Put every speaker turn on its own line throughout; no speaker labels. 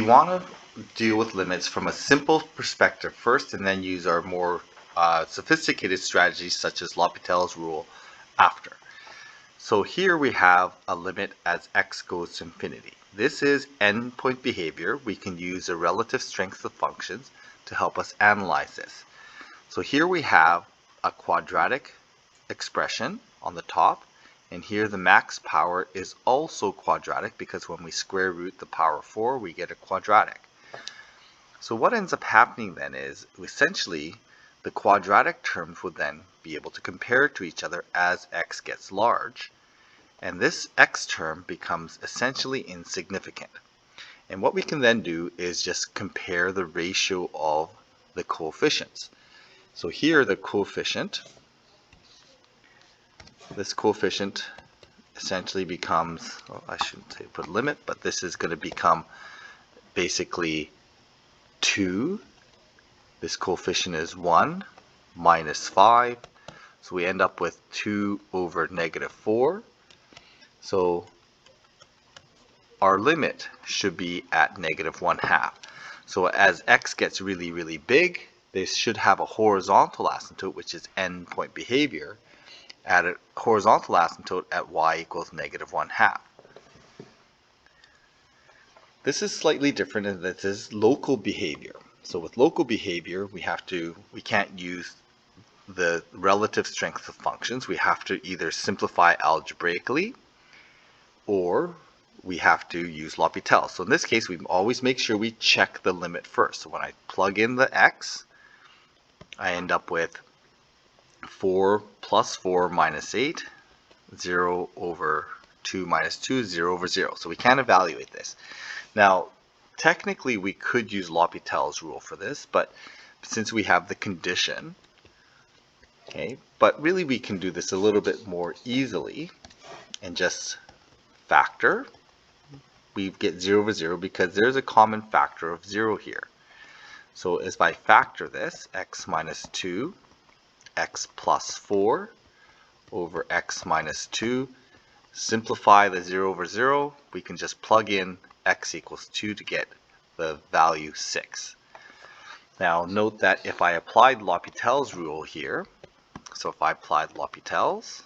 want to deal with limits from a simple perspective first and then use our more sophisticated strategies such as L'Hopital's rule after. So here we have a limit as x goes to infinity. This is endpoint behavior. We can use the relative strength of functions to help us analyze this. So here we have a quadratic expression on the top, and here the max power is also quadratic because when we square root the power 4 we get a quadratic. So what ends up happening then is essentially the quadratic terms would then be able to compare to each other as x gets large, and this x term becomes essentially insignificant. And what we can then do is just compare the ratio of the coefficients. So here the coefficient, this coefficient essentially becomes, well, I shouldn't say put limit, but this is going to become basically 2. This coefficient is 1 minus 5. So we end up with 2 over negative 4. So our limit should be at negative 1/2. So as x gets really, really big, this should have a horizontal asymptote, which is endpoint behavior, at a horizontal asymptote at y equals negative 1/2. This is slightly different in that this is local behavior. So with local behavior, we can't use the relative strength of functions. We have to either simplify algebraically or we have to use L'Hopital. So in this case, we always make sure we check the limit first. So when I plug in the x, I end up with 4 plus 4 minus 8, 0 over 2 minus 2, 0 over 0. So we can't evaluate this. Now, technically we could use L'Hopital's rule for this, but since we have the condition, okay, but really we can do this a little bit more easily and just factor. We get 0 over 0 because there's a common factor of 0 here. So if I factor this, x minus 2, x plus 4 over x minus 2, simplify the 0 over 0, we can just plug in x equals 2 to get the value 6. Now note that if I applied L'Hopital's rule here, so if I applied L'Hopital's,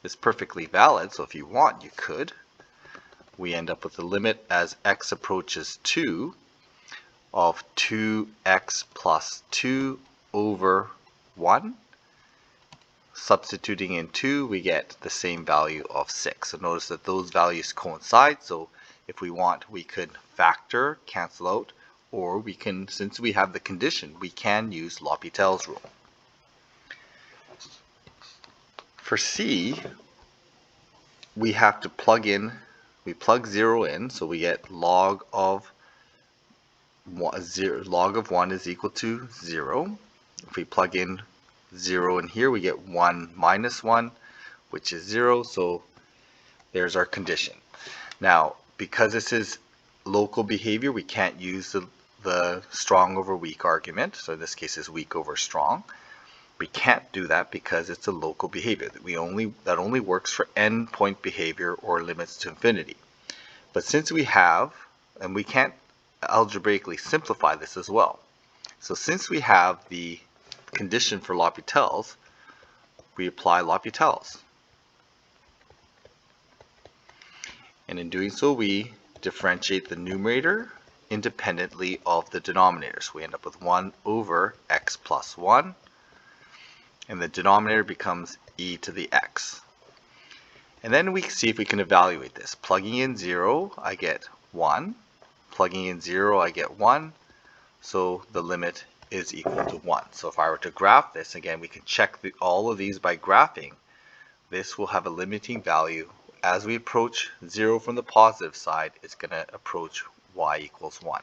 it's perfectly valid, so if you want you could. We end up with the limit as x approaches 2 of 2x plus 2 over 1. Substituting in 2, we get the same value of 6. So notice that those values coincide, so if we want, we could factor, cancel out, or we can, since we have the condition, we can use L'Hopital's rule. For C, we have to plug in, we plug 0 in, so we get log of 1 is equal to 0. If we plug in 0 in here, we get 1 minus 1, which is 0, so there's our condition. Now, because this is local behavior, we can't use the strong over weak argument, so in this case is weak over strong. We can't do that because it's a local behavior. That only works for endpoint behavior or limits to infinity. But since we have, and we can't algebraically simplify this as well. So since we have the condition for L'Hopital's, we apply L'Hopital's. And in doing so, we differentiate the numerator independently of the denominator. So we end up with 1 over x plus 1. And the denominator becomes e to the x. And then we see if we can evaluate this. Plugging in 0, I get 1. Plugging in 0, I get 1. So the limit is equal to 1. So if I were to graph this, again, we can check all of these by graphing. This will have a limiting value. As we approach 0 from the positive side, it's going to approach y equals 1.